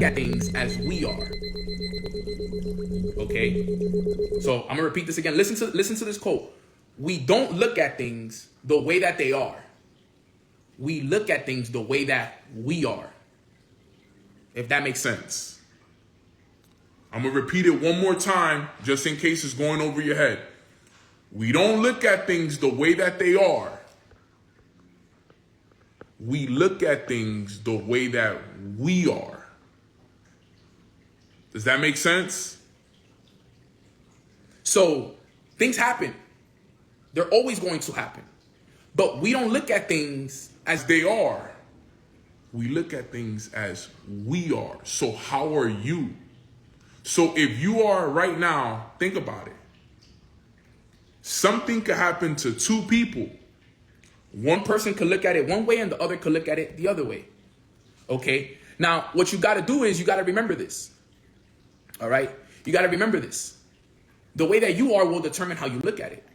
at things as we are. Okay? So I'm gonna repeat this again. Listen to this quote. We don't look at things the way that they are. We look at things the way that we are. If that makes sense. I'm gonna repeat it one more time just in case it's going over your head. We don't look at things the way that they are. We look at things the way that we are. Does that make sense? So things happen. They're always going to happen. But we don't look at things as they are. We look at things as we are. So how are you? So if you are right now, think about it. Something could happen to two people. One person could look at it one way and the other could look at it the other way. Okay? Now, what you got to do is you got to remember this. All right? You got to remember this. The way that you are will determine how you look at it.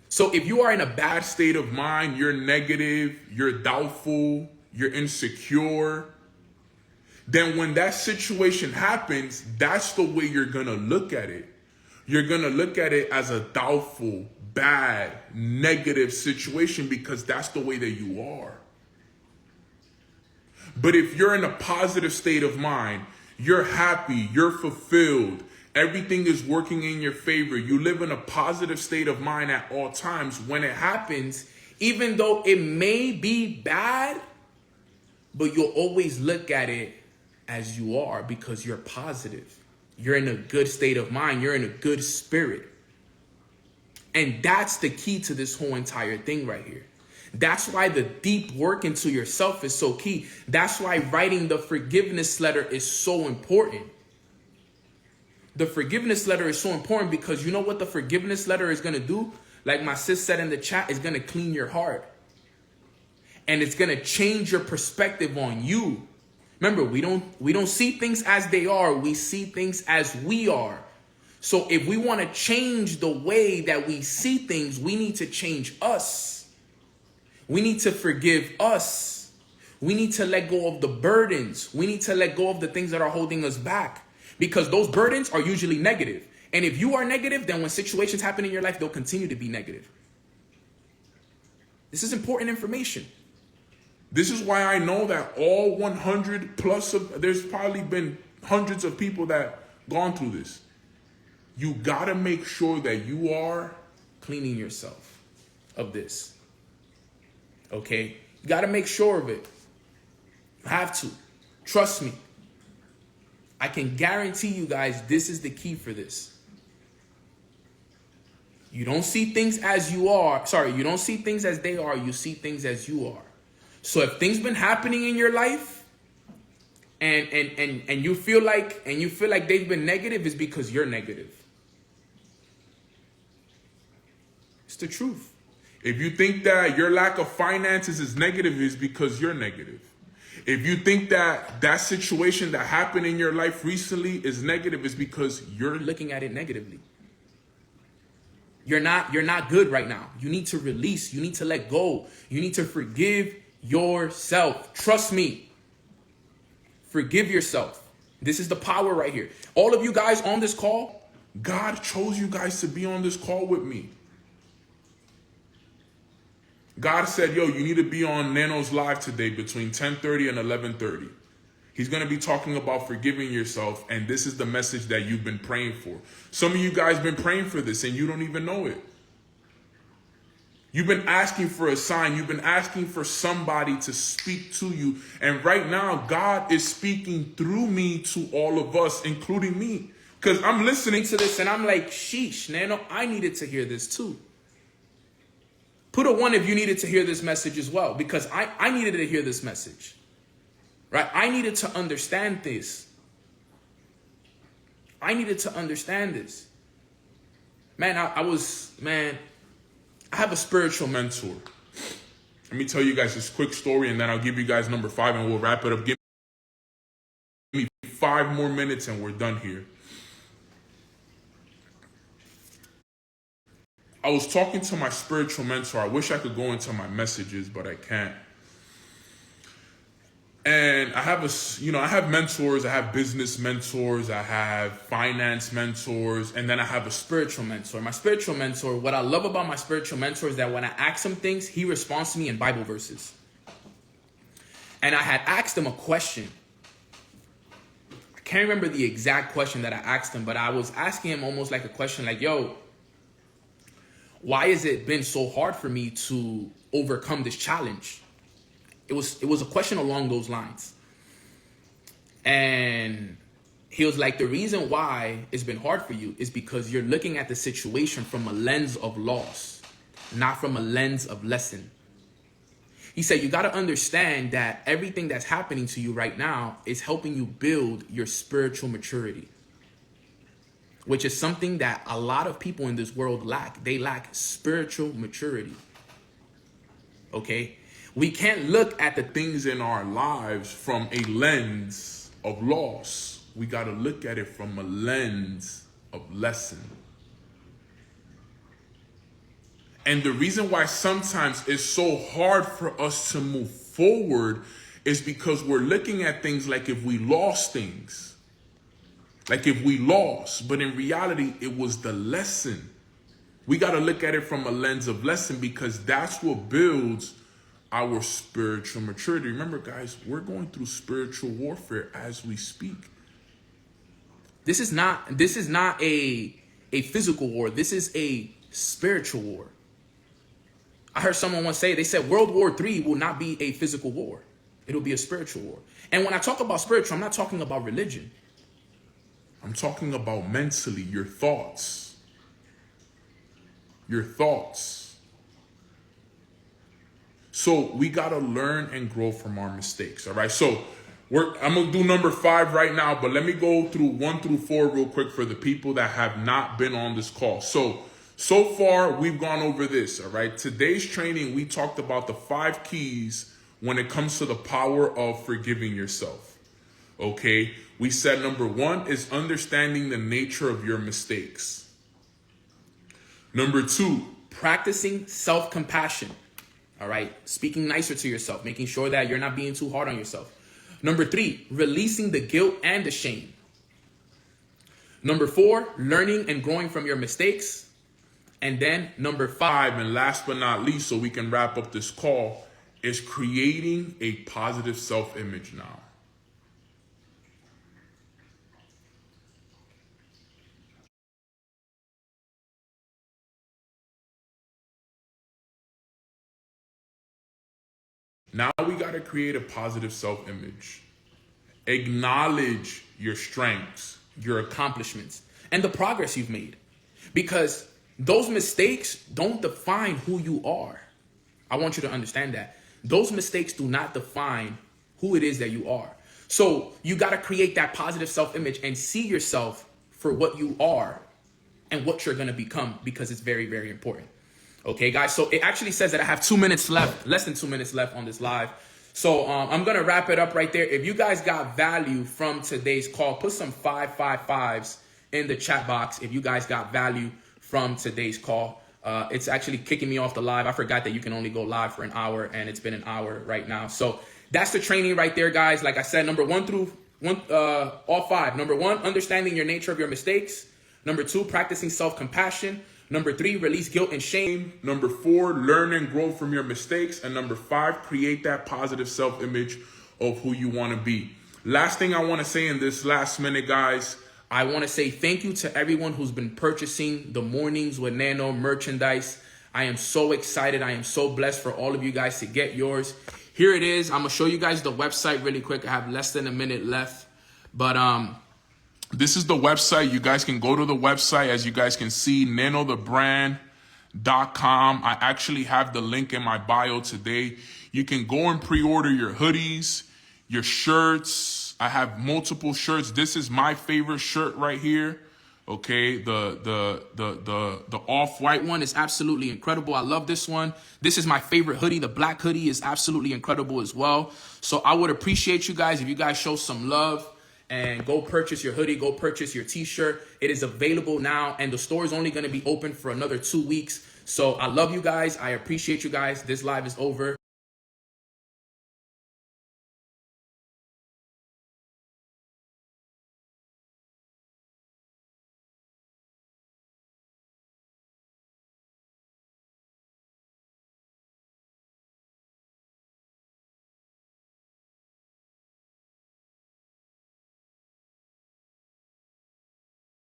So if you are in a bad state of mind, you're negative, you're doubtful, you're insecure, then when that situation happens, that's the way you're going to look at it. You're going to look at it as a doubtful, bad, negative situation because that's the way that you are. But if you're in a positive state of mind, you're happy, you're fulfilled, everything is working in your favor, you live in a positive state of mind at all times, when it happens, even though it may be bad, but you'll always look at it as you are because you're positive. You're in a good state of mind. You're in a good spirit. And that's the key to this whole entire thing right here. That's why the deep work into yourself is so key. That's why writing the forgiveness letter is so important. The forgiveness letter is so important because you know what the forgiveness letter is going to do? Like my sis said in the chat, it's going to clean your heart. And it's going to change your perspective on you. Remember, we don't see things as they are. We see things as we are. So if we want to change the way that we see things, we need to change us. We need to forgive us. We need to let go of the burdens. We need to let go of the things that are holding us back because those burdens are usually negative. And if you are negative, then when situations happen in your life, they'll continue to be negative. This is important information. This is why I know that all 100 plus there's probably been hundreds of people that gone through this. You got to make sure that you are cleaning yourself of this. Okay? You got to make sure of it. You have to. Trust me. I can guarantee you guys this is the key for this. You don't see things as you are. Sorry, you don't see things as they are. You see things as you are. So if things been happening in your life and you feel like they've been negative, it's because you're negative. It's the truth. If you think that your lack of finances is negative, it's because you're negative. If you think that that situation that happened in your life recently is negative, it's because you're looking at it negatively. You're not good right now. You need to release. You need to let go. You need to forgive yourself. Trust me. Forgive yourself. This is the power right here. All of you guys on this call, God chose you guys to be on this call with me. God said, yo, you need to be on Neno's live today between 10:30 and 11:30. He's going to be talking about forgiving yourself, and this is the message that you've been praying for. Some of you guys been praying for this, and you don't even know it. You've been asking for a sign. You've been asking for somebody to speak to you. And right now, God is speaking through me to all of us, including me. Because I'm listening to this and I'm like, sheesh, Nano, I needed to hear this too. Put a 1 if you needed to hear this message as well. Because I needed to hear this message. Right? I needed to understand this. I needed to understand this. Man, I have a spiritual mentor. Let me tell you guys this quick story and then I'll give you guys number 5 and we'll wrap it up. Give me 5 more minutes and we're done here. I was talking to my spiritual mentor. I wish I could go into my messages, but I can't. And I have I have mentors. I have business mentors. I have finance mentors, and then I have a Spiritual mentor. My spiritual mentor, what I love about my spiritual mentor is that when I ask him things, he responds to me in Bible verses. And I had asked him a question. I can't remember the exact question that I asked him, but I was asking him almost like a question like, yo, why has it been so hard for me to overcome this challenge? It was a question along those lines. And he was like, the reason why it's been hard for you is because you're looking at the situation from a lens of loss, not from a lens of lesson. He said, you got to understand that everything that's happening to you right now is helping you build your spiritual maturity, which is something that a lot of people in this world lack. They lack spiritual maturity. Okay? We can't look at the things in our lives from a lens of loss. We got to look at it from a lens of lesson. And the reason why sometimes it's so hard for us to move forward is because we're looking at things like if we lost things. Like if we lost, but in reality, it was the lesson. We got to look at it from a lens of lesson because that's what builds our spiritual maturity. Remember, guys, we're going through spiritual warfare as we speak. This is not a physical war. This is a spiritual war. I heard someone once say, they said World War III will not be a physical war. It'll be a spiritual war. And when I talk about spiritual, I'm not talking about religion. I'm talking about mentally, your thoughts. Your thoughts. So we got to learn and grow from our mistakes, all right? So I'm going to do number 5 right now, but let me go through 1 through 4 real quick for the people that have not been on this call. So far, we've gone over this, all right? Today's training, we talked about the 5 keys when it comes to the power of forgiving yourself, okay? We said number 1 is understanding the nature of your mistakes. Number 2, practicing self-compassion. All right, speaking nicer to yourself, making sure that you're not being too hard on yourself. Number 3, releasing the guilt and the shame. Number 4, learning and growing from your mistakes. And then number 5, and last but not least, so we can wrap up this call, is creating a positive self-image now. Now we got to create a positive self-image. Acknowledge your strengths, your accomplishments, and the progress you've made. Because those mistakes don't define who you are. I want you to understand that. Those mistakes do not define who it is that you are. So you got to create that positive self-image and see yourself for what you are and what you're going to become, because it's very, very important. Okay, guys, so it actually says that I have 2 minutes left, less than 2 minutes left on this live. So I'm going to wrap it up right there. If you guys got value from today's call, put some 555s in the chat box if you guys got value from today's call. It's actually kicking me off the live. I forgot that you can only go live for an hour, and it's been an hour right now. So that's the training right there, guys. Like I said, number 1 through all 5. Number 1, understanding your nature of your mistakes. Number 2, practicing self-compassion. Number 3, release guilt and shame. Number 4, learn and grow from your mistakes. And number 5, create that positive self-image of who you want to be. Last thing I want to say in this last minute, guys, I want to say thank you to everyone who's been purchasing the Mornings with Nano merchandise. I am so excited. I am so blessed for all of you guys to get yours. Here it is. I'm going to show you guys the website really quick. I have less than a minute left. But this is the website. You guys can go to the website. As you guys can see, nenothebrand.com. I actually have the link in my bio today. You can go and pre-order your hoodies, your shirts. I have multiple shirts. This is my favorite shirt right here. Okay, the off-white one is absolutely incredible. I love this one. This is my favorite hoodie. The black hoodie is absolutely incredible as well. So I would appreciate you guys if you guys show some love and go purchase your hoodie, go purchase your t-shirt. It is available now, and the store is only going to be open for another 2 weeks. So I love you guys. I appreciate you guys. This live is over.